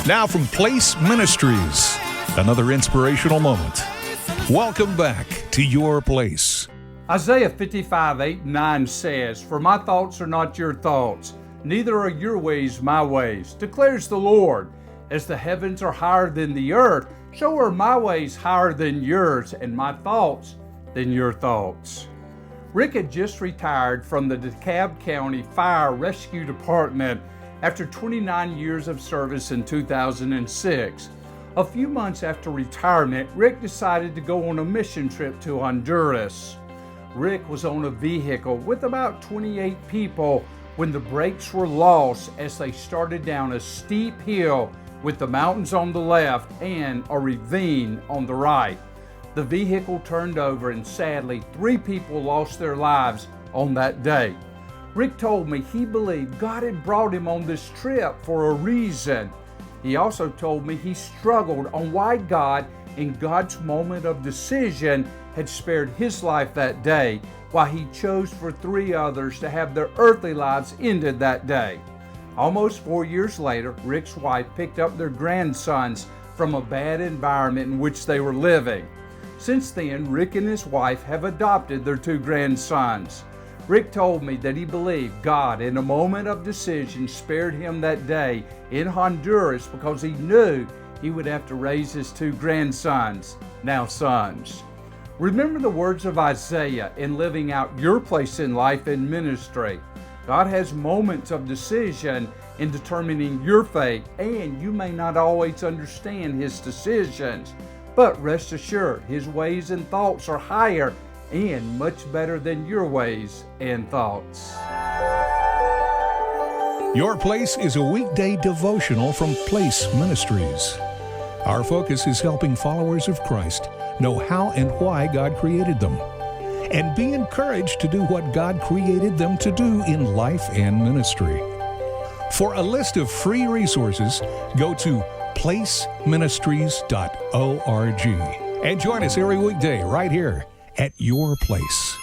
Now from Place Ministries, another inspirational moment. Welcome back to Your Place. Isaiah 55:8-9 says, "For my thoughts are not your thoughts, neither are your ways my ways, declares the Lord. As the heavens are higher than the earth, so are my ways higher than yours, and my thoughts than your thoughts." Rick had just retired from the DeKalb County Fire Rescue Department after 29 years of service in 2006. A few months after retirement, Rick decided to go on a mission trip to Honduras. Rick was on a vehicle with about 28 people when the brakes were lost as they started down a steep hill with the mountains on the left and a ravine on the right. The vehicle turned over and sadly 3 people lost their lives on that day. Rick told me he believed God had brought him on this trip for a reason. He also told me he struggled on why God, in God's moment of decision, had spared his life that day, while he chose for 3 others to have their earthly lives ended that day. Almost 4 years later, Rick's wife picked up their grandsons from a bad environment in which they were living. Since then, Rick and his wife have adopted their 2 grandsons. Rick told me that he believed God, in a moment of decision, spared him that day in Honduras because he knew he would have to raise his 2 grandsons, now sons. Remember the words of Isaiah in living out your place in life and ministry. God has moments of decision in determining your fate, and you may not always understand His decisions, but rest assured His ways and thoughts are higher and much better than your ways and thoughts. Your Place is a weekday devotional from Place Ministries. Our focus is helping followers of Christ know how and why God created them, and be encouraged to do what God created them to do in life and ministry. For a list of free resources, go to placeministries.org and join us every weekday right here at Your Place.